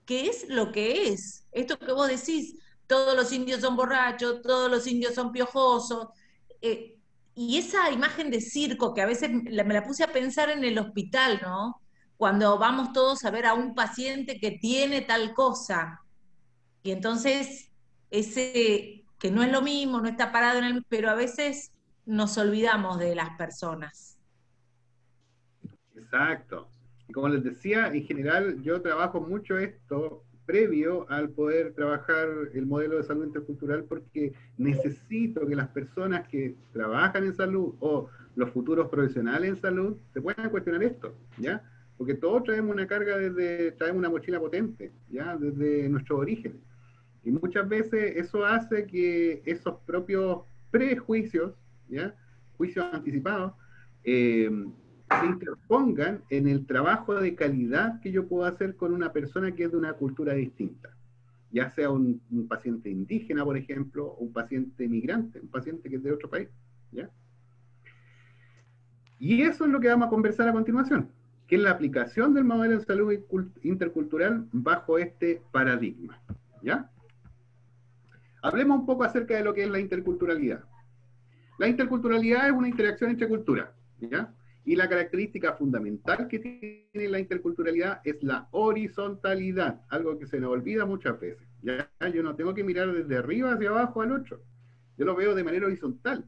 que es lo que es. Esto que vos decís, todos los indios son borrachos, todos los indios son piojosos, y esa imagen de circo que a veces me la puse a pensar en el hospital, ¿no? Cuando vamos todos a ver a un paciente que tiene tal cosa. Y entonces, ese que no es lo mismo, no está parado pero a veces nos olvidamos de las personas. Exacto. Y como les decía, en general yo trabajo mucho esto previo al poder trabajar el modelo de salud intercultural, porque necesito que las personas que trabajan en salud o los futuros profesionales en salud se puedan cuestionar esto, ¿ya? Porque todos traemos una carga traemos una mochila potente, ¿ya? Desde nuestros orígenes. Y muchas veces eso hace que esos propios prejuicios, ¿ya? Juicios anticipados, se interpongan en el trabajo de calidad que yo puedo hacer con una persona que es de una cultura distinta. Ya sea un paciente indígena, por ejemplo, o un paciente migrante, un paciente que es de otro país, ¿ya? Y eso es lo que vamos a conversar a continuación, que es la aplicación del modelo de salud intercultural bajo este paradigma, ¿ya? Hablemos un poco acerca de lo que es la interculturalidad. La interculturalidad es una interacción entre culturas, ¿ya? Y la característica fundamental que tiene la interculturalidad es la horizontalidad, algo que se nos olvida muchas veces, ¿ya? Yo no tengo que mirar desde arriba hacia abajo al otro, yo lo veo de manera horizontal.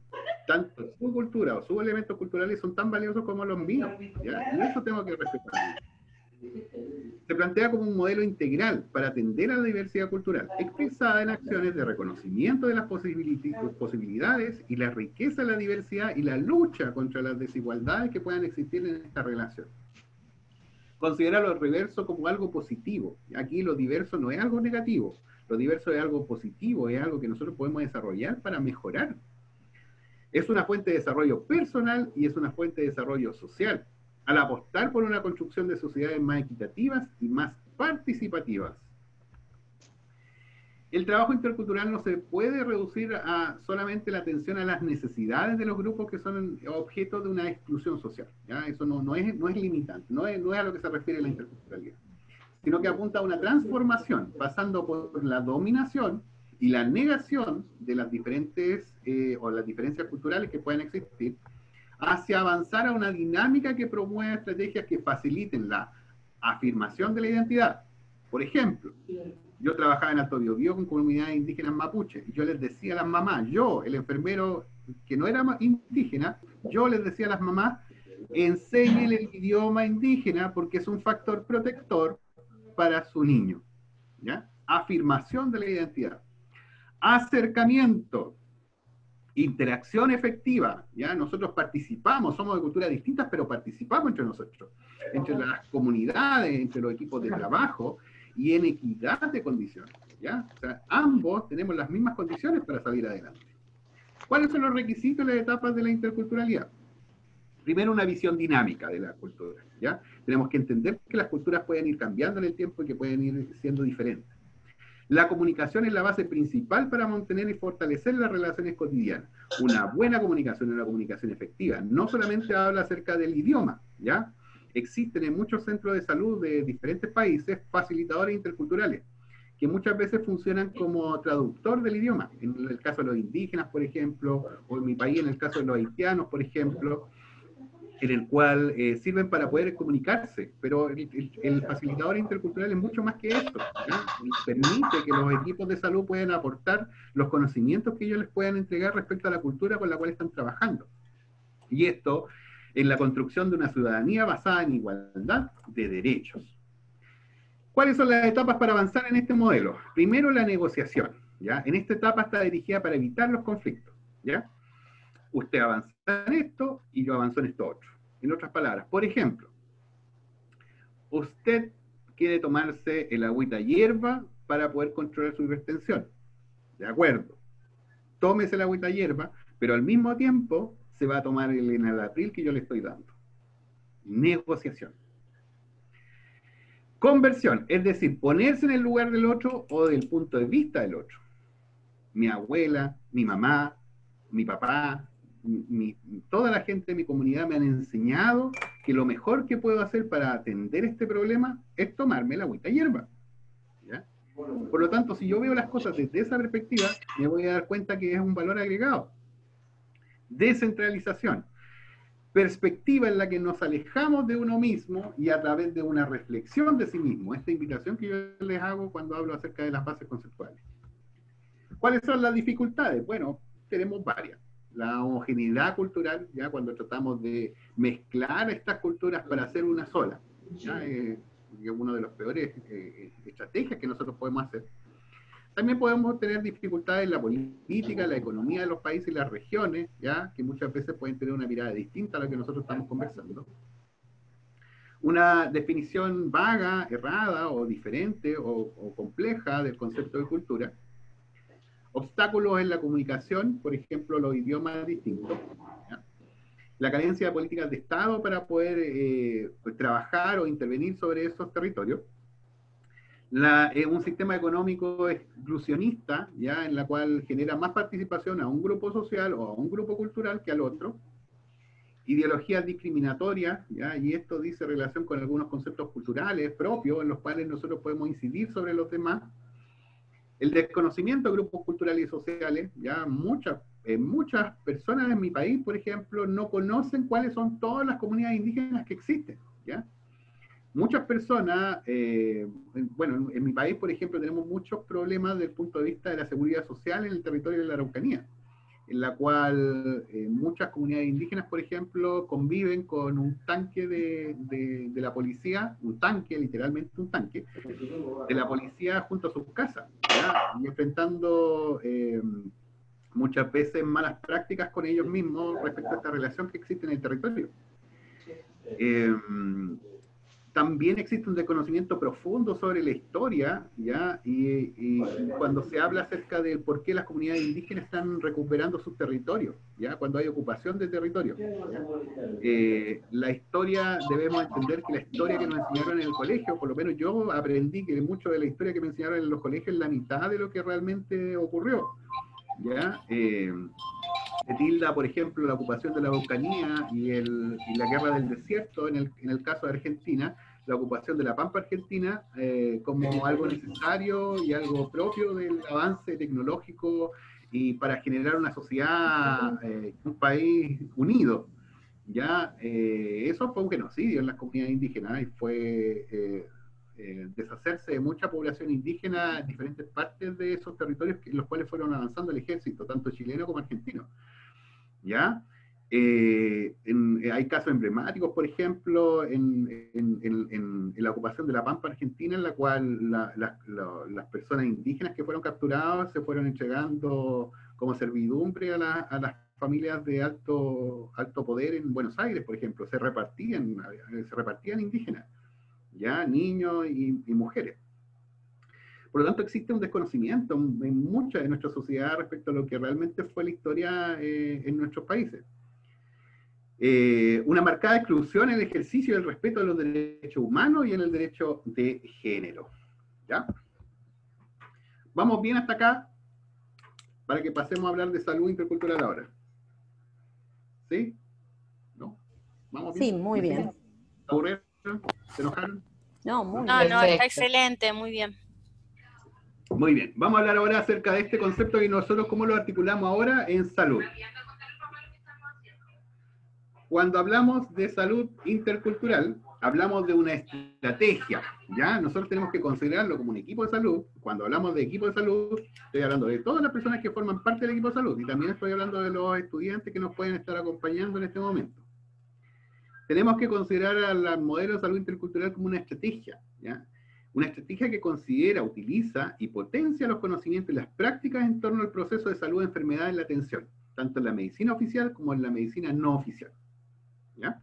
Tanto su cultura o sus elementos culturales son tan valiosos como los míos, ¿ya? Y eso tengo que respetar. Se plantea como un modelo integral para atender a la diversidad cultural, expresada en acciones de reconocimiento de las posibilidades y la riqueza de la diversidad y la lucha contra las desigualdades que puedan existir en esta relación. Considera lo reverso como algo positivo. Aquí lo diverso no es algo negativo, lo diverso es algo positivo, es algo que nosotros podemos desarrollar para mejorar. Es una fuente de desarrollo personal y es una fuente de desarrollo social, al apostar por una construcción de sociedades más equitativas y más participativas. El trabajo intercultural no se puede reducir a solamente la atención a las necesidades de los grupos que son objeto de una exclusión social, ¿ya? Eso no es limitante, no es a lo que se refiere la interculturalidad, sino que apunta a una transformación, pasando por la dominación y la negación de las diferentes o las diferencias culturales que pueden existir, hacia avanzar a una dinámica que promueva estrategias que faciliten la afirmación de la identidad. Por ejemplo, yo trabajaba en Alto Biobío con comunidades indígenas mapuche, y yo les decía a las mamás, yo, el enfermero que no era indígena, yo les decía a las mamás, enséñenle el idioma indígena porque es un factor protector para su niño, ¿ya? Afirmación de la identidad. Acercamiento. Interacción efectiva, ¿ya? Nosotros participamos, somos de culturas distintas, pero participamos entre nosotros, entre las comunidades, entre los equipos de trabajo, y en equidad de condiciones, ¿ya? O sea, ambos tenemos las mismas condiciones para salir adelante. ¿Cuáles son los requisitos y las etapas de la interculturalidad? Primero, una visión dinámica de la cultura, ¿ya? Tenemos que entender que las culturas pueden ir cambiando en el tiempo y que pueden ir siendo diferentes. La comunicación es la base principal para mantener y fortalecer las relaciones cotidianas. Una buena comunicación es una comunicación efectiva. No solamente habla acerca del idioma, ¿ya? Existen en muchos centros de salud de diferentes países facilitadores interculturales, que muchas veces funcionan como traductor del idioma. En el caso de los indígenas, por ejemplo, o en mi país, en el caso de los haitianos, por ejemplo, en el cual sirven para poder comunicarse, pero el facilitador intercultural es mucho más que esto, ¿ya? Permite que los equipos de salud puedan aportar los conocimientos que ellos les puedan entregar respecto a la cultura con la cual están trabajando. Y esto en la construcción de una ciudadanía basada en igualdad de derechos. ¿Cuáles son las etapas para avanzar en este modelo? Primero, la negociación, ¿ya? En esta etapa está dirigida para evitar los conflictos, ¿ya? Usted avanza en esto y yo avanzo en esto otro. En otras palabras, por ejemplo, usted quiere tomarse el agüita hierba para poder controlar su hipertensión. De acuerdo. Tómese el agüita hierba, pero al mismo tiempo se va a tomar el enalapril que yo le estoy dando. Negociación. Conversión, es decir, ponerse en el lugar del otro o del punto de vista del otro. Mi abuela, mi mamá, mi papá, toda la gente de mi comunidad me han enseñado que lo mejor que puedo hacer para atender este problema es tomarme la agüita hierba, ¿ya? Por lo tanto, si yo veo las cosas desde esa perspectiva, me voy a dar cuenta que es un valor agregado. Descentralización. Perspectiva en la que nos alejamos de uno mismo y a través de una reflexión de sí mismo. Esta invitación que yo les hago cuando hablo acerca de las bases conceptuales. ¿Cuáles son las dificultades? Bueno, tenemos varias. La homogeneidad cultural, ya cuando tratamos de mezclar estas culturas para hacer una sola, ¿ya? Es una de las peores estrategias que nosotros podemos hacer. También podemos tener dificultades en la política, la economía de los países y las regiones, ¿ya? Que muchas veces pueden tener una mirada distinta a la que nosotros estamos conversando. Una definición vaga, errada o diferente o compleja del concepto de cultura. Obstáculos en la comunicación, por ejemplo, los idiomas distintos, ¿ya? La carencia de políticas de Estado para poder trabajar o intervenir sobre esos territorios. Un sistema económico exclusionista, ¿ya? En la cual genera más participación a un grupo social o a un grupo cultural que al otro. Ideologías discriminatorias, ¿ya? Y esto dice relación con algunos conceptos culturales propios en los cuales nosotros podemos incidir sobre los demás. El desconocimiento de grupos culturales y sociales, ya muchas personas en mi país, por ejemplo, no conocen cuáles son todas las comunidades indígenas que existen, ¿ya? Muchas personas, bueno, en mi país, por ejemplo, tenemos muchos problemas desde el punto de vista de la seguridad social en el territorio de la Araucanía, en la cual muchas comunidades indígenas, por ejemplo, conviven con un tanque de la policía, un tanque, literalmente un tanque, de la policía junto a sus casas, ¿ya? Y enfrentando muchas veces malas prácticas con ellos mismos respecto a esta relación que existe en el territorio. También existe un desconocimiento profundo sobre la historia, ¿ya? Y cuando se habla acerca del por qué las comunidades indígenas están recuperando sus territorios, ¿ya? Cuando hay ocupación de territorio, ¿ya? La historia, debemos entender que la historia que nos enseñaron en el colegio, por lo menos yo aprendí que mucho de la historia que me enseñaron en los colegios es la mitad de lo que realmente ocurrió, ¿ya? Se tilda, por ejemplo, la ocupación de la Araucanía y la guerra del desierto, en el caso de Argentina, la ocupación de la Pampa Argentina, como algo necesario y algo propio del avance tecnológico y para generar una sociedad, un país unido. ¿Ya? Eso fue un genocidio en las comunidades indígenas y fue deshacerse de mucha población indígena en diferentes partes de esos territorios en los cuales fueron avanzando el ejército, tanto chileno como argentino. ¿Ya? Hay casos emblemáticos, por ejemplo, en la ocupación de la Pampa Argentina, en la cual las personas indígenas que fueron capturadas se fueron entregando como servidumbre a las familias de alto poder en Buenos Aires, por ejemplo. Se repartían indígenas, ¿ya? Niños y mujeres. Por lo tanto, existe un desconocimiento en mucha de nuestra sociedad respecto a lo que realmente fue la historia en nuestros países. Una marcada exclusión en el ejercicio del respeto a los derechos humanos y en el derecho de género. ¿Ya? ¿Vamos bien hasta acá? Para que pasemos a hablar de salud intercultural ahora. ¿Sí? ¿No? ¿Vamos bien? Sí, muy bien. ¿Se aburrieron? ¿Se enojaron? No, muy No, bien. no, está excelente, muy bien. Muy bien, vamos a hablar ahora acerca de este concepto y nosotros cómo lo articulamos ahora en salud. Cuando hablamos de salud intercultural, hablamos de una estrategia, ¿ya? Nosotros tenemos que considerarlo como un equipo de salud. Cuando hablamos de equipo de salud, estoy hablando de todas las personas que forman parte del equipo de salud y también estoy hablando de los estudiantes que nos pueden estar acompañando en este momento. Tenemos que considerar al modelo de salud intercultural como una estrategia, ¿ya? Una estrategia que considera, utiliza y potencia los conocimientos y las prácticas en torno al proceso de salud, enfermedad en la atención, tanto en la medicina oficial como en la medicina no oficial. ¿Ya?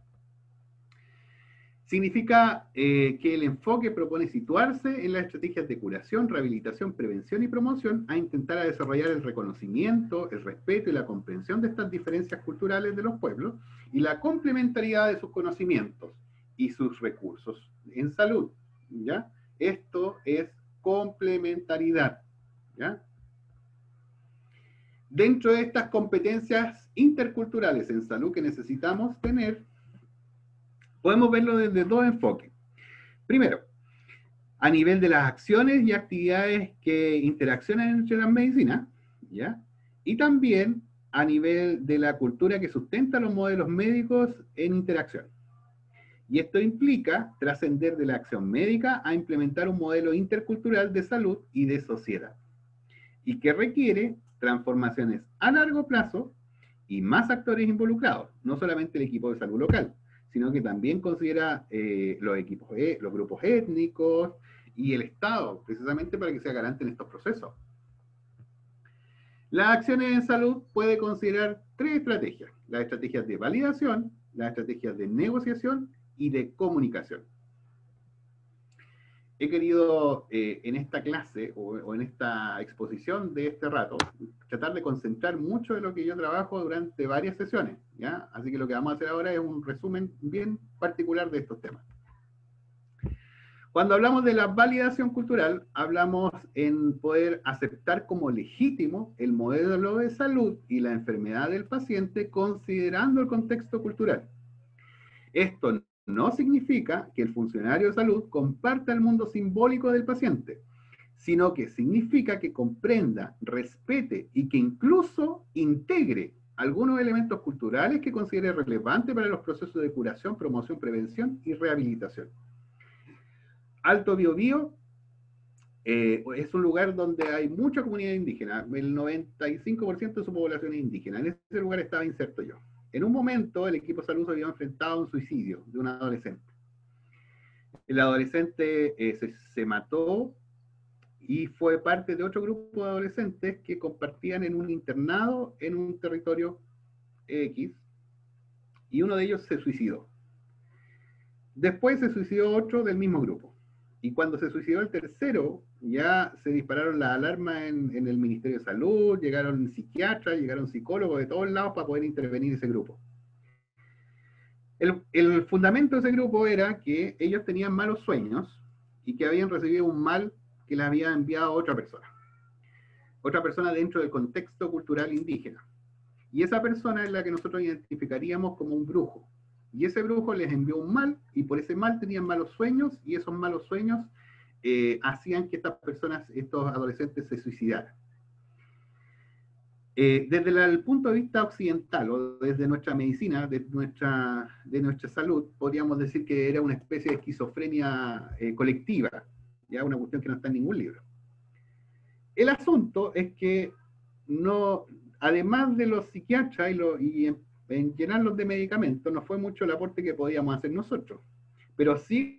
Significa que el enfoque propone situarse en las estrategias de curación, rehabilitación, prevención y promoción a intentar desarrollar el reconocimiento, el respeto y la comprensión de estas diferencias culturales de los pueblos y la complementariedad de sus conocimientos y sus recursos en salud. ¿Ya? Esto es complementariedad, ¿ya? Dentro de estas competencias interculturales en salud que necesitamos tener, podemos verlo desde dos enfoques. Primero, a nivel de las acciones y actividades que interaccionan entre las medicinas, ¿ya? Y también a nivel de la cultura que sustenta los modelos médicos en interacción. Y esto implica trascender de la acción médica a implementar un modelo intercultural de salud y de sociedad, y que requiere transformaciones a largo plazo y más actores involucrados, no solamente el equipo de salud local, sino que también considera los grupos étnicos y el Estado, precisamente para que sea garante en estos procesos. Las acciones en salud puede considerar 3 estrategias: las estrategias de validación, las estrategias de negociación y de comunicación. He querido en esta clase o en esta exposición de este rato tratar de concentrar mucho de lo que yo trabajo durante varias sesiones, ¿ya? Así que lo que vamos a hacer ahora es un resumen bien particular de estos temas. Cuando hablamos de la validación cultural, hablamos en poder aceptar como legítimo el modelo de salud y la enfermedad del paciente considerando el contexto cultural. Esto no significa que el funcionario de salud comparta el mundo simbólico del paciente, sino que significa que comprenda, respete y que incluso integre algunos elementos culturales que considere relevantes para los procesos de curación, promoción, prevención y rehabilitación. Alto Biobío es un lugar donde hay mucha comunidad indígena, el 95% de su población es indígena. En ese lugar estaba inserto yo. En un momento el equipo de salud se había enfrentado a un suicidio de un adolescente. El adolescente se mató y fue parte de otro grupo de adolescentes que compartían en un internado en un territorio X, y uno de ellos se suicidó. Después se suicidó otro del mismo grupo. Y cuando se suicidó el tercero, ya se dispararon las alarmas en el Ministerio de Salud, llegaron psiquiatras, llegaron psicólogos de todos lados para poder intervenir ese grupo. El fundamento de ese grupo era que ellos tenían malos sueños y que habían recibido un mal que les había enviado otra persona dentro del contexto cultural indígena. Y esa persona es la que nosotros identificaríamos como un brujo. Y ese brujo les envió un mal, y por ese mal tenían malos sueños, y esos malos sueños hacían que estas personas, estos adolescentes, se suicidaran. Desde el punto de vista occidental, o desde nuestra medicina, de nuestra salud, podríamos decir que era una especie de esquizofrenia colectiva, ya una cuestión que no está en ningún libro. El asunto es que no, además de los psiquiatras en llenarlos de medicamentos, no fue mucho el aporte que podíamos hacer nosotros, pero sí